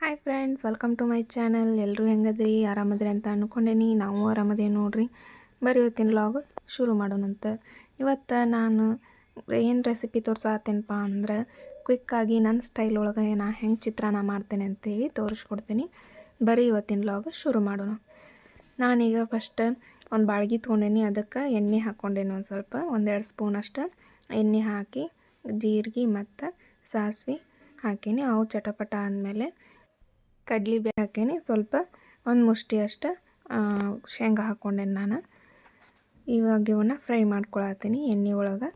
Hi friends, welcome to my channel. ಎಲ್ಲರೂ ಹೆಂಗದ್ರಿ? ಆರಾಮದ್ರಿ ಅಂತ ಅಂದ್ಕೊಂಡೇನಿ. ನಾವು ಆರಾಮದೇವಿ ನೋಡ್ರಿ. ಬರೀ ಇವತ್ತಿನ ವ್ಲಾಗ್ ಶುರು ಮಾಡೋಣಂತ. ಇವತ್ತು ನಾನು ಏನು ರೆಸಿಪಿ ತೋರ್ಸಾತೇನಪ್ಪ ಅಂದ್ರೆ, ಕ್ವಿಕ್ಕಾಗಿ ನನ್ನ ಸ್ಟೈಲ್ ಒಳಗೆ ನಾನು ಹೆಂಗೆ ಚಿತ್ರಾನ್ನ ಮಾಡ್ತೇನೆ ಅಂತೇಳಿ ತೋರಿಸ್ಕೊಡ್ತೀನಿ. ಬರೀ ಇವತ್ತಿನ ವ್ಲಾಗ್ ಶುರು ಮಾಡೋಣ. ನಾನೀಗ ಫಸ್ಟ್ ಒಂದು ಬಾಳ್ಗಿ ತೊಗೊಂಡೇನಿ. ಅದಕ್ಕೆ ಎಣ್ಣೆ ಹಾಕ್ಕೊಂಡೇನಿ. ಒಂದು ಸ್ವಲ್ಪ 1-2 ಸ್ಪೂನ್ ಅಷ್ಟು ಎಣ್ಣೆ ಹಾಕಿ ಜೀರಿಗೆ ಮತ್ತು ಸಾಸಿವೆ ಹಾಕೀನಿ. ಅವು ಚಟಪಟ ಆದಮೇಲೆ ಕಡ್ಲಿಬೇಳೆ ಹಾಕೀನಿ. ಸ್ವಲ್ಪ ಒಂದು ಮುಷ್ಟಿ ಅಷ್ಟು ಶೇಂಗಾ ಹಾಕ್ಕೊಂಡೇನಿ ನಾನು. ಇವಾಗ ಇವನ್ನ ಫ್ರೈ ಮಾಡ್ಕೊಳತ್ತೀನಿ ಎಣ್ಣೆ ಒಳಗೆ.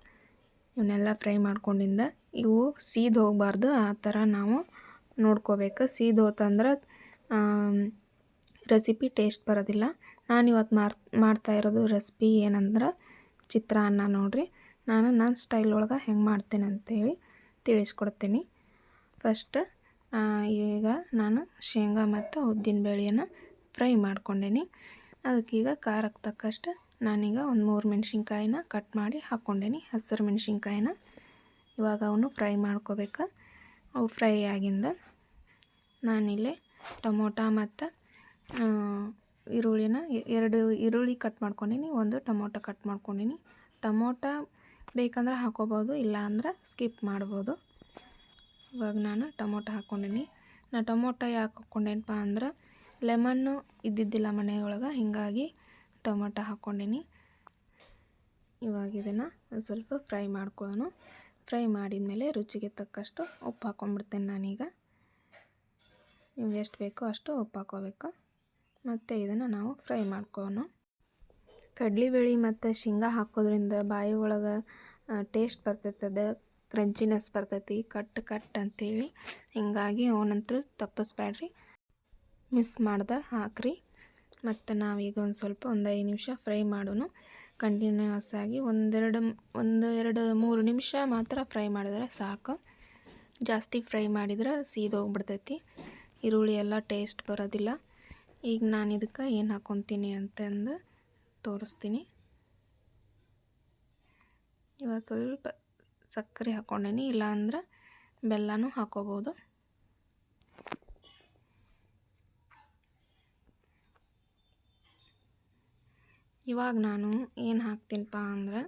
ಇವನ್ನೆಲ್ಲ ಫ್ರೈ ಮಾಡ್ಕೊಂಡಿಂದ ಇವು ಸೀದು ಹೋಗಬಾರ್ದು, ಆ ಥರ ನಾವು ನೋಡ್ಕೋಬೇಕು. ಸೀದು ಹೋತಂದ್ರೆ ರೆಸಿಪಿ ಟೇಸ್ಟ್ ಬರೋದಿಲ್ಲ. ನಾನಿವತ್ತು ಮಾಡ್ತಾ ಇರೋದು ರೆಸಿಪಿ ಏನಂದ್ರೆ ಚಿತ್ರಾನ್ನ ನೋಡ್ರಿ. ನಾನು ನನ್ನ ಸ್ಟೈಲ್ ಒಳಗೆ ಹೆಂಗೆ ಮಾಡ್ತೇನೆ ಅಂತೇಳಿ ತಿಳಿಸ್ಕೊಡ್ತೀನಿ. ಫಸ್ಟ್ ಈಗ ನಾನು ಶೇಂಗಾ ಮತ್ತು ಉದ್ದಿನ ಬೇಳೆಯನ್ನು ಫ್ರೈ ಮಾಡ್ಕೊಂಡೇನಿ. ಅದಕ್ಕೀಗ ಖಾರಕ್ಕೆ ತಕ್ಕಷ್ಟು ನಾನೀಗ ಒಂದು 3 ಮೆಣಸಿನ್ಕಾಯಿನ ಕಟ್ ಮಾಡಿ ಹಾಕ್ಕೊಂಡೇನಿ, ಹಸಿರು ಮೆಣಸಿನ್ಕಾಯಿನ. ಇವಾಗ ಅವನು ಫ್ರೈ ಮಾಡ್ಕೋಬೇಕು. ಅವು ಫ್ರೈ ಆಗಿಂದ ನಾನಿಲ್ಲಿ ಟೊಮೊಟೊ ಮತ್ತು ಈರುಳ್ಳಿನ 2 ಈರುಳ್ಳಿ ಕಟ್ ಮಾಡ್ಕೊಂಡೀನಿ, 1 ಟೊಮೊಟೊ ಕಟ್ ಮಾಡ್ಕೊಂಡೀನಿ. ಟೊಮೊಟೊ ಬೇಕಂದ್ರೆ ಹಾಕೋಬೋದು, ಇಲ್ಲ ಅಂದ್ರೆ ಸ್ಕಿಪ್ ಮಾಡ್ಬೋದು. ಇವಾಗ ನಾನು ಟೊಮೊಟೊ ಹಾಕ್ಕೊಂಡೀನಿ. ನಾನು ಟೊಮೊಟೊ ಯಾಕೆ ಹಾಕ್ಕೊಂಡೇನಪ್ಪ ಅಂದ್ರೆ ಲೆಮನ್ನು ಇದ್ದಿದ್ದಿಲ್ಲ ಮನೆಯೊಳಗೆ, ಹೀಗಾಗಿ ಟೊಮೊಟೊ ಹಾಕ್ಕೊಂಡೀನಿ. ಇವಾಗ ಇದನ್ನು ಒಂದು ಸ್ವಲ್ಪ ಫ್ರೈ ಮಾಡ್ಕೊಳ್ಳೋಣ. ಫ್ರೈ ಮಾಡಿದ ಮೇಲೆ ರುಚಿಗೆ ತಕ್ಕಷ್ಟು ಉಪ್ಪು ಹಾಕ್ಕೊಂಡ್ಬಿಡ್ತೇನೆ ನಾನೀಗ. ನಿಮ್ಗೆ ಎಷ್ಟು ಬೇಕೋ ಅಷ್ಟು ಉಪ್ಪು ಹಾಕ್ಕೋಬೇಕು. ಮತ್ತು ಇದನ್ನು ನಾವು ಫ್ರೈ ಮಾಡ್ಕೊಳ್ಳೋಣ. ಕಡ್ಲಿಬೇಳೆ ಮತ್ತು ಶೇಂಗಾ ಹಾಕೋದ್ರಿಂದ ಬಾಯಿ ಒಳಗೆ ಟೇಸ್ಟ್ ಬರ್ತೈತದ, ಕ್ರಂಚಿನೆಸ್ ಬರ್ತೈತಿ, ಕಟ್ ಅಂತೇಳಿ. ಹೀಗಾಗಿ ಅವನಂತೂ ತಪ್ಪಿಸ್ಬೇಡ್ರಿ, ಮಿಸ್ ಮಾಡ್ದೆ ಹಾಕ್ರಿ. ಮತ್ತು ನಾವೀಗ ಒಂದು 5 ನಿಮಿಷ ಫ್ರೈ ಮಾಡೋಣ. ಕಂಟಿನ್ಯೂಸ್ ಆಗಿ 1-2-3 ನಿಮಿಷ ಮಾತ್ರ ಫ್ರೈ ಮಾಡಿದ್ರೆ ಸಾಕು. ಜಾಸ್ತಿ ಫ್ರೈ ಮಾಡಿದ್ರೆ ಸೀದು ಹೋಗ್ಬಿಡ್ತೈತಿ, ಈರುಳ್ಳಿ ಎಲ್ಲ ಟೇಸ್ಟ್ ಬರೋದಿಲ್ಲ. ಈಗ ನಾನು ಇದಕ್ಕೆ ಏನು ಹಾಕ್ಕೊತೀನಿ ಅಂತಂದು ತೋರಿಸ್ತೀನಿ. ಇವಾಗ ಸ್ವಲ್ಪ ಸಕ್ಕರೆ ಹಾಕ್ಕೊಂಡೇನಿ, ಇಲ್ಲಾಂದ್ರೆ ಬೆಲ್ಲನೂ ಹಾಕೋಬೋದು. ಇವಾಗ ನಾನು ಏನು ಹಾಕ್ತೀನಪ್ಪ ಅಂದ್ರೆ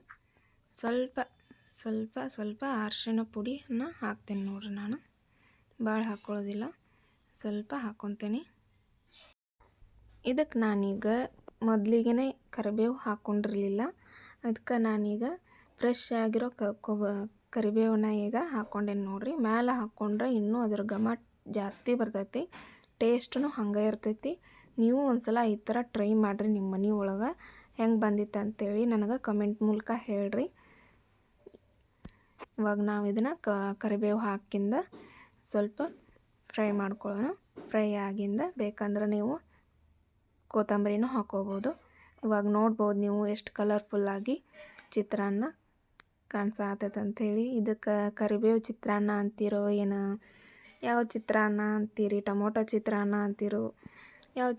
ಸ್ವಲ್ಪ ಅರಿಶಿಣ ಪುಡಿಯನ್ನು ಹಾಕ್ತೀನಿ ನೋಡ್ರಿ. ನಾನು ಭಾಳ ಹಾಕ್ಕೊಳ್ಳೋದಿಲ್ಲ, ಸ್ವಲ್ಪ ಹಾಕ್ಕೊತೀನಿ. ಇದಕ್ಕೆ ನಾನೀಗ ಮೊದಲಿಗೆ ಕರಿಬೇವು ಹಾಕ್ಕೊಂಡಿರಲಿಲ್ಲ. ಅದಕ್ಕೆ ನಾನೀಗ ಫ್ರೆಶ್ ಆಗಿರೋ ಕರಿಬೇವನ್ನ ಈಗ ಹಾಕ್ಕೊಂಡೇನಿ ನೋಡ್ರಿ. ಮೇಲೆ ಹಾಕ್ಕೊಂಡ್ರೆ ಇನ್ನೂ ಅದ್ರ ಘಮ ಜಾಸ್ತಿ ಬರ್ತೈತಿ, ಟೇಸ್ಟೂ ಹಂಗೆ ಇರ್ತೈತಿ. ನೀವು ಒಂದ್ಸಲ ಈ ಥರ ಟ್ರೈ ಮಾಡಿರಿ, ನಿಮ್ಮ ಮನೆ ಒಳಗೆ ಹೆಂಗೆ ಬಂದಿತ್ತು ಅಂತೇಳಿ ನನಗೆ ಕಮೆಂಟ್ ಮೂಲಕ ಹೇಳ್ರಿ. ಇವಾಗ ನಾವು ಇದನ್ನು ಕರಿಬೇವು ಹಾಕಿಂದ ಸ್ವಲ್ಪ ಫ್ರೈ ಮಾಡ್ಕೊಳ್ಳೋಣ. ಫ್ರೈ ಆಗಿಂದ ಬೇಕಂದ್ರೆ ನೀವು ಕೊತ್ತಂಬರಿನೂ ಹಾಕೋಬೋದು. ಇವಾಗ ನೋಡ್ಬೋದು ನೀವು ಎಷ್ಟು ಕಲರ್ಫುಲ್ಲಾಗಿ ಚಿತ್ರಾನ್ನ ಕಾಣಿಸಾತೈತೆ ಅಂಥೇಳಿ. ಇದಕ್ಕೆ ಕರಿಬೇವು ಚಿತ್ರಾನ್ನ ಅಂತೀರೋ ಏನು, ಯಾವ ಚಿತ್ರಾನ್ನ ಅಂತೀರಿ, ಟೊಮೊಟೊ ಚಿತ್ರಾನ್ನ ಅಂತೀರೋ, ಯಾವ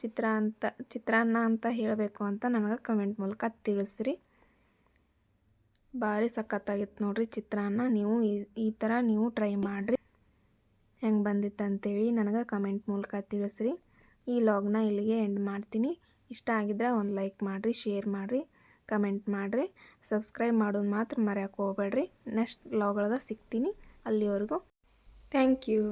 ಚಿತ್ರಾನ್ನ ಅಂತ ಹೇಳಬೇಕು ಅಂತ ನನಗೆ ಕಮೆಂಟ್ ಮೂಲಕ ತಿಳಿಸ್ರಿ. ಭಾರಿ ಸಖತ್ತಾಗಿತ್ತು ನೋಡ್ರಿ ಚಿತ್ರಾನ್ನ. ನೀವು ಈ ಥರ ನೀವು ಟ್ರೈ ಮಾಡಿರಿ, ಹೆಂಗೆ ಬಂದಿತ್ತು ಅಂತೇಳಿ ನನಗೆ ಕಮೆಂಟ್ ಮೂಲಕ ತಿಳಿಸ್ರಿ. ಈ ವ್ಲಾಗ್ನ ಇಲ್ಲಿಗೆ ಎಂಡ್ ಮಾಡ್ತೀನಿ. ಇಷ್ಟ ಆಗಿದ್ರೆ ಒಂದು ಲೈಕ್ ಮಾಡಿರಿ, ಶೇರ್ ಮಾಡಿರಿ, ಕಮೆಂಟ್ ಮಾಡಿರಿ, ಸಬ್ಸ್ಕ್ರೈಬ್ ಮಾಡೋದು ಮಾತ್ರ ಮರೆಯೋಕೆ ಹೋಗ್ಬೇಡ್ರಿ. ನೆಕ್ಸ್ಟ್ ವ್ಲಾಗ್ ಒಳಗೆ ಸಿಗ್ತೀನಿ. ಅಲ್ಲಿವರೆಗೂ ಥ್ಯಾಂಕ್ ಯು.